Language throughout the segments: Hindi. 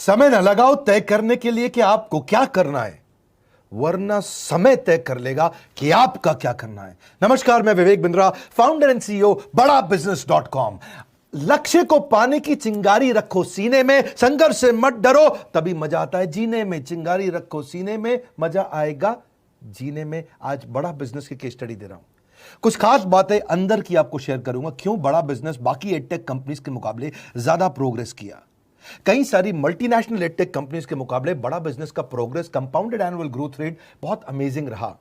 समय न लगाओ तय करने के लिए कि आपको क्या करना है, वरना समय तय कर लेगा कि आपका क्या करना है। नमस्कार, मैं Vivek Bindra, founder and CEO बड़ा बिजनेस.com। लक्ष्य को पाने की चिंगारी रखो सीने में, संघर्ष से मत डरो, तभी मजा आता है जीने में। चिंगारी रखो सीने में, मजा आएगा जीने में। आज बड़ा बिजनेस की केस स्टडी दे रहा हूं, कुछ खास बातें अंदर की आपको शेयर करूंगा, क्यों बड़ा बिजनेस बाकी एडटेक कंपनीज के मुकाबले ज्यादा प्रोग्रेस किया। कई सारी मल्टीनेशनल एडटेक कंपनीज के मुकाबले बड़ा बिजनेस का progress, compounded annual growth rate बहुत अमेजिंग रहा।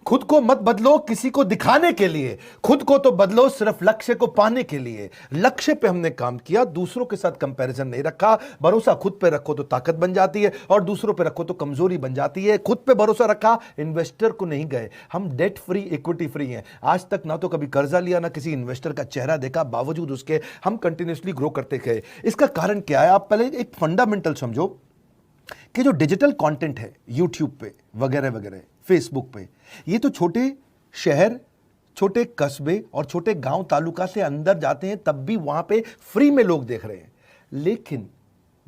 खुद को मत बदलो किसी को दिखाने के लिए, खुद को तो बदलो सिर्फ लक्ष्य को पाने के लिए। लक्ष्य पे हमने काम किया, दूसरों के साथ कंपैरिजन नहीं रखा। भरोसा खुद पे रखो तो ताकत बन जाती है, और दूसरों पे रखो तो कमजोरी बन जाती है। खुद पे भरोसा रखा, इन्वेस्टर को नहीं गए। हम डेट फ्री, इक्विटी फ्री हैं। आज तक ना तो कभी कर्जा लिया, ना किसी इन्वेस्टर का चेहरा देखा, बावजूद उसके हम कंटिन्यूसली ग्रो करते गए। इसका कारण क्या है? आप पहले एक फंडामेंटल समझो कि जो डिजिटल कंटेंट है यूट्यूब पे वगैरह वगैरह, फेसबुक पे, ये तो छोटे शहर, छोटे कस्बे और छोटे गांव तालुका से अंदर जाते हैं, तब भी वहां पे फ्री में लोग देख रहे हैं। लेकिन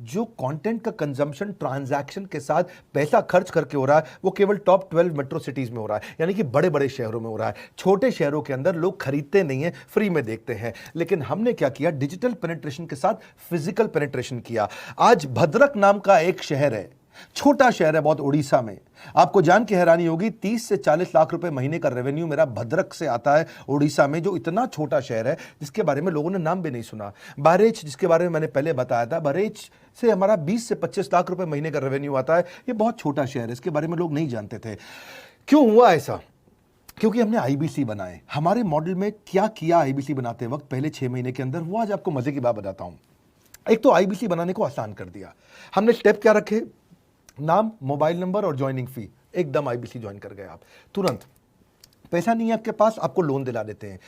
जो कंटेंट का कंजम्पशन ट्रांजैक्शन के साथ पैसा खर्च करके हो रहा है, वो केवल टॉप 12 मेट्रो सिटीज में हो रहा है, यानी कि बड़े बड़े शहरों में हो रहा है। छोटे शहरों के अंदर लोग खरीदते नहीं हैं, फ्री में देखते हैं। लेकिन हमने क्या किया? डिजिटल पेनिट्रेशन के साथ फिजिकल पेनिट्रेशन किया। आज भद्रक नाम का एक शहर है, छोटा शहर है बहुत, उड़ीसा में। आपको जान के हैरानी होगी, 30 से 40 लाख रुपए महीने का रेवेन्यू मेरा भद्रक से आता है, उड़ीसा में, जो इतना छोटा शहर है जिसके बारे में लोगों ने नाम भी नहीं सुना। बहरेच, जिसके बारे में मैंने पहले बताया था, बहरेच से हमारा 20 से 25 लाख रुपए महीने का रेवेन्यू आता है। ये बहुत छोटा शहर है, इसके बारे में लोग नहीं जानते थे। क्यों हुआ ऐसा? क्योंकि हमने आईबीसी बनाए। हमारे मॉडल में क्या किया आईबीसी बनाते वक्त, पहले 6 महीने के अंदर हुआ। आज आपको मजे की बात बताता हूं। एक तो आईबीसी बनाने को आसान कर दिया हमने। स्टेप क्या रखे? नाम, मोबाइल नंबर और ज्वाइनिंग फी। एकदम आईबीसी ज्वाइन कर गए आप तुरंत। पैसा नहीं है आपके पास, आपको लोन दिला देते हैं।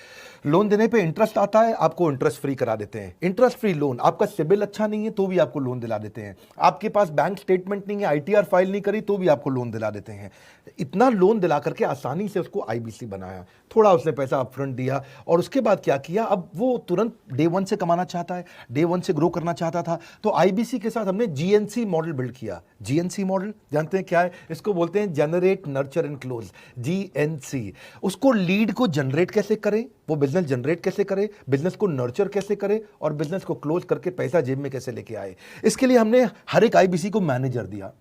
लोन देने पे इंटरेस्ट आता है, आपको इंटरेस्ट फ्री करा देते हैं। Interest free loan. आपका सिबिल अच्छा नहीं है तो भी आपको लोन दिला देते हैं। आपके पास बैंक स्टेटमेंट नहीं है, आईटीआर फाइल नहीं करी तो भी आपको लोन दिला देते हैं। इतना लोन दिला करके आसानी से उसको आईबीसी बनाया। थोड़ा उसने पैसा अपफ्रंट दिया, और उसके बाद क्या किया? अब वो तुरंत डे 1 से कमाना चाहता है, डे 1 से ग्रो करना चाहता था। तो आईबीसी के साथ हमने जीएनसी मॉडल बिल्ड किया। जीएनसी मॉडल जानते हैं क्या है? इसको बोलते हैं generate, nurture and close, GNC. उसको लीड को जनरेट कैसे करें, वो बिजनेस जनरेट कैसे करे, बिजनेस को नर्चर कैसे करे, और बिजनेस को क्लोज करके पैसा जेब में कैसे लेके आए। इसके लिए हमने हर एक आईबीसी को मैनेजर दिया।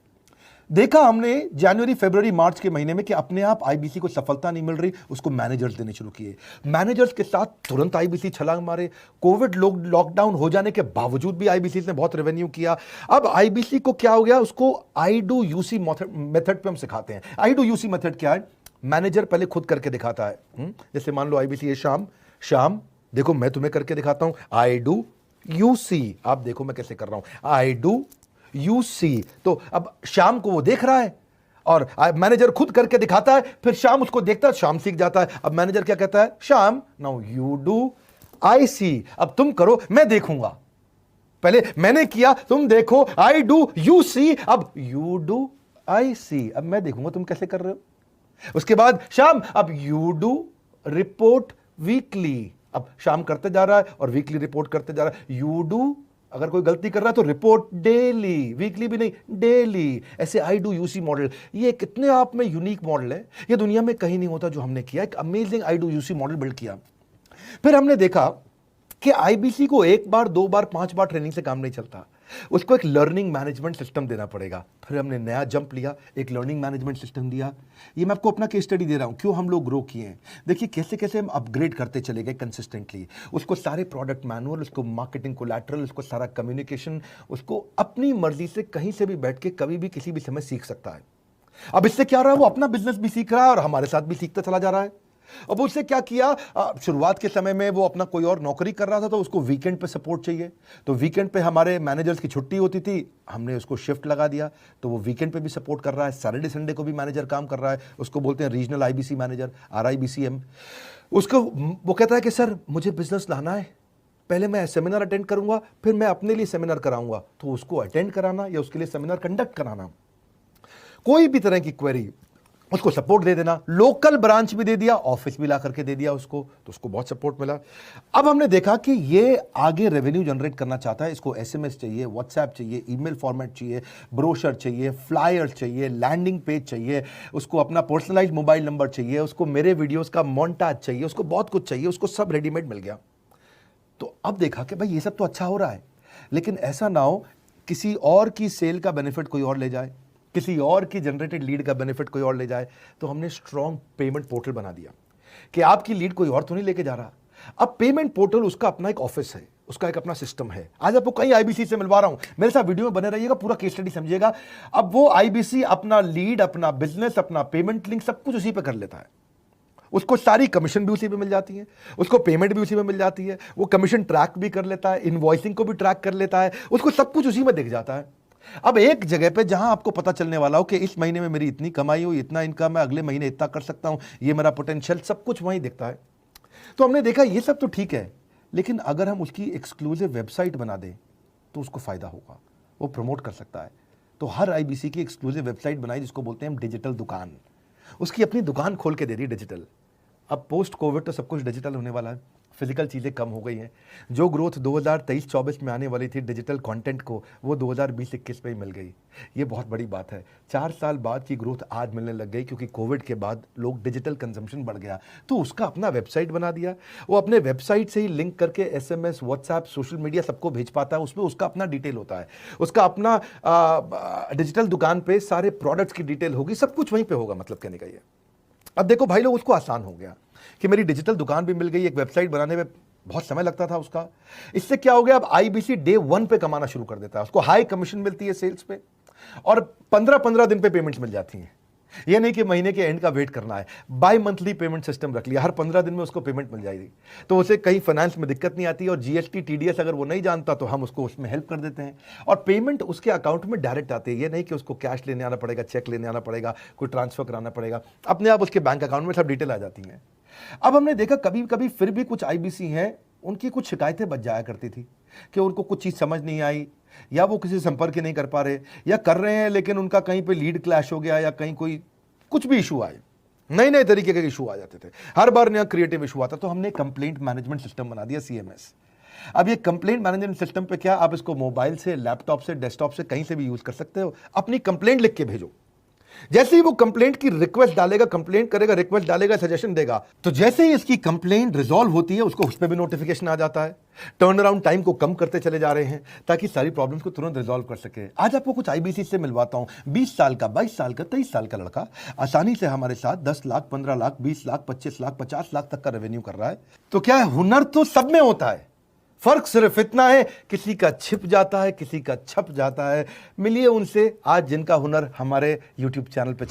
देखा हमने जनवरी, फरवरी, मार्च के महीने में कि अपने आप आईबीसी को सफलता नहीं मिल रही, उसको मैनेजर्स देने शुरू किए। मैनेजर्स के साथ तुरंत आईबीसी छलांग मारे। कोविड लॉकडाउन हो जाने के बावजूद भी आईबीसी ने बहुत रेवेन्यू किया। अब आईबीसी को क्या हो गया? उसको आई डू यूसी मेथड पे हम सिखाते हैं। आई डू यूसी मेथड क्या है? मैनेजर पहले खुद करके दिखाता है। जैसे मान लो आईबीसी है शाम, देखो मैं तुम्हें करके दिखाता हूं, आई डू यूसी। आप देखो मैं कैसे कर रहा हूं, आई डू यूसी। तो अब शाम को वो देख रहा है, और मैनेजर खुद करके दिखाता है, फिर शाम उसको देखता है, शाम सीख जाता है। अब मैनेजर क्या कहता है? शाम, नाउ यू डू आई सी। अब तुम करो, मैं देखूंगा। पहले मैंने किया, तुम देखो, आई डू यू सी, अब यू डू आई सी। अब मैं देखूंगा तुम कैसे कर रहे हो। उसके बाद शाम, अब यू डू रिपोर्ट वीकली। अब शाम करते जा रहा है और वीकली रिपोर्ट करते जा रहा है। यू डू, अगर कोई गलती कर रहा है तो रिपोर्ट डेली, वीकली भी नहीं, डेली। ऐसे आई डू यूसी मॉडल, ये कितने आप में यूनिक मॉडल है, ये दुनिया में कहीं नहीं होता जो हमने किया। एक amazing I do UC model build किया। फिर हमने देखा कि आईबीसी को 1 बार, 2 बार, 5 बार ट्रेनिंग से काम नहीं चलता, उसको एक लर्निंग मैनेजमेंट सिस्टम देना पड़ेगा। फिर हमने नया जंप लिया, एक लर्निंग मैनेजमेंट सिस्टम दिया। ये मैं आपको अपना केस स्टडी दे रहा हूं, क्यों हम लोग ग्रो किए हैं। देखिए कैसे कैसे हम अपग्रेड करते चले गए कंसिस्टेंटली। उसको सारे प्रोडक्ट मैनुअल, उसको मार्केटिंग कोलैटरल, उसको सारा कम्युनिकेशन, उसको अपनी मर्जी से कहीं से भी बैठ के कभी भी किसी भी समय सीख सकता है। अब इससे क्या रहा है? वो अपना बिजनेस भी सीख रहा है और हमारे साथ भी सीखता चला जा रहा है। अब उससे क्या किया? शुरुआत के समय में वो अपना कोई और नौकरी कर रहा था, तो उसको वीकेंड पे सपोर्ट चाहिए। तो वीकेंड पे हमारे मैनेजर्स की छुट्टी होती थी, हमने उसको शिफ्ट लगा दिया, तो वो वीकेंड पे भी सपोर्ट कर रहा है। सैटरडे संडे को भी मैनेजर काम कर रहा है। उसको बोलते हैं रीजनल आईबीसी मैनेजर, RIBCM। उसको वो कहता है कि सर मुझे बिजनेस लाना है, पहले मैं सेमिनार अटेंड करूंगा, फिर मैं अपने लिए सेमिनार कराऊंगा। तो उसको अटेंड कराना या उसके लिए सेमिनार कंडक्ट कराना, कोई भी तरह की क्वेरी, उसको सपोर्ट दे देना, लोकल ब्रांच भी दे दिया, ऑफिस भी ला करके दे दिया उसको, तो उसको बहुत सपोर्ट मिला। अब हमने देखा कि ये आगे रेवेन्यू जनरेट करना चाहता है, इसको एसएमएस चाहिए, व्हाट्सएप चाहिए, ईमेल फॉर्मेट चाहिए, ब्रोशर चाहिए, फ्लायर चाहिए, लैंडिंग पेज चाहिए, उसको अपना पर्सनलाइज्ड मोबाइल नंबर चाहिए, उसको मेरे वीडियोस का मोन्टाज चाहिए, उसको बहुत कुछ चाहिए, उसको सब रेडीमेड मिल गया। तो अब देखा कि भाई ये सब तो अच्छा हो रहा है, लेकिन ऐसा ना हो किसी और की सेल का बेनिफिट कोई और ले जाए, किसी और की जनरेटेड लीड का बेनिफिट कोई और ले जाए। तो हमने स्ट्रॉन्ग पेमेंट पोर्टल बना दिया कि आपकी लीड कोई और तो नहीं लेके जा रहा। अब पेमेंट पोर्टल उसका अपना एक ऑफिस है, उसका एक अपना सिस्टम है। आज आपको कई आईबीसी से मिलवा रहा हूं, मेरे साथ वीडियो में बने रहिएगा, पूरा केस स्टडी समझिएगा। अब वो आईबीसी अपना लीड, अपना बिजनेस, अपना पेमेंट लिंक सब कुछ उसी पे कर लेता है। उसको सारी कमीशन भी उसी पे मिल जाती है, उसको पेमेंट भी उसी में मिल जाती है, वो कमीशन ट्रैक भी कर लेता है, इनवॉइसिंग को भी ट्रैक कर लेता है, उसको सब कुछ उसी में दिख जाता है। अब एक जगह पे जहां आपको पता चलने वाला हो कि इस महीने में मेरी इतनी कमाई हुई, इतना इनकम है, अगले महीने इतना कर सकता हूं, ये मेरा पोटेंशियल, सब कुछ वहीं दिखता है। तो हमने देखा ये सब तो ठीक है, लेकिन अगर हम उसकी एक्सक्लूसिव वेबसाइट बना दें तो उसको फायदा होगा, वो प्रमोट कर सकता है। तो हर आईबीसी की एक्सक्लूसिव वेबसाइट बनाई जिसको बोलते हैं हम डिजिटल दुकान, उसकी अपनी दुकान खोल के दे दी डिजिटल। अब पोस्ट कोविड तो सब कुछ डिजिटल होने वाला है, फिजिकल चीज़ें कम हो गई हैं। जो ग्रोथ 2023-24 में आने वाली थी डिजिटल कंटेंट को, वो 2020-21 में ही मिल गई। ये बहुत बड़ी बात है। 4 साल बाद की ग्रोथ आज मिलने लग गई, क्योंकि कोविड के बाद लोग डिजिटल कंजम्पशन बढ़ गया। तो उसका अपना वेबसाइट बना दिया, वो अपने वेबसाइट से ही लिंक करके एसएमएस, व्हाट्सएप, सोशल मीडिया सबको भेज पाता है। उसमें उसका अपना डिटेल होता है, उसका अपना डिजिटल दुकान पे सारे प्रोडक्ट्स की डिटेल होगी, सब कुछ वहीं पर होगा। मतलब कहने का ये, अब देखो भाई लोग, उसको आसान हो गया कि मेरी डिजिटल दुकान भी मिल गई। एक वेबसाइट बनाने में बहुत समय लगता था उसका, इससे क्या हो गया, अब आईबीसी डे 1 पे कमाना शुरू कर देता है। उसको हाई कमीशन मिलती है सेल्स पे, और 15-15 दिन पे पेमेंट्स मिल जाती हैं। ये नहीं कि महीने के एंड का वेट करना है, बाई मंथली पेमेंट सिस्टम रख लिया, हर 15 दिन में उसको पेमेंट मिल जाएगी। तो उसे कहीं फाइनेंस में दिक्कत नहीं आती, और जीएसटी, टीडीएस अगर वो नहीं जानता तो हम उसको उसमें हेल्प कर देते हैं, और पेमेंट उसके अकाउंट में डायरेक्ट आती है। ये नहीं कि उसको कैश लेने आना पड़ेगा, चेक लेने आना पड़ेगा, कोई ट्रांसफर कराना पड़ेगा, अपने आप उसके बैंक अकाउंट में सब डिटेल आ जाती हैं। अब हमने देखा कभी कभी फिर भी कुछ आईबीसी हैं, उनकी कुछ शिकायतें बच जाया करती थी कि उनको कुछ चीज़ समझ नहीं आई, या वो किसी से संपर्क ही नहीं कर पा रहे, या कर रहे हैं लेकिन उनका कहीं पे लीड क्लैश हो गया, या कहीं कोई कुछ भी इशू आए, नए नए तरीके के इशू आ जाते थे, हर बार नया क्रिएटिव इशू आता। तो हमने कंप्लेंट मैनेजमेंट सिस्टम बना दिया, सीएमएस। अब ये कंप्लेंट मैनेजमेंट सिस्टम पे क्या, आप इसको मोबाइल से, लैपटॉप से, डेस्कटॉप से, कहीं से भी यूज कर सकते हो। अपनी कंप्लेंट लिख के भेजो, जैसे ही वो कंप्लेंट की रिक्वेस्ट डालेगा, कंप्लेंट करेगा, रिक्वेस्ट डालेगा, सजेशन देगा, तो जैसे ही इसकी कंप्लेंट रिजॉल्व होती है उसको उस पर भी नोटिफिकेशन आ जाता है। टर्न अराउंड टाइम को कम करते चले जा रहे हैं ताकि सारी प्रॉब्लम्स को तुरंत रिजॉल्व कर सके। आज आपको कुछ आईबीसी से मिलवाता हूं। 20 साल का, 22 साल का, 23 साल का लड़का आसानी से हमारे साथ 10 लाख, 15 लाख, 20 लाख, 25 लाख, 50 लाख तक का रेवेन्यू कर रहा है। तो क्या है, हुनर तो सब में होता है, फर्क सिर्फ इतना है किसी का छिप जाता है, किसी का छप जाता है। मिलिए उनसे आज जिनका हुनर हमारे यूट्यूब चैनल पे छप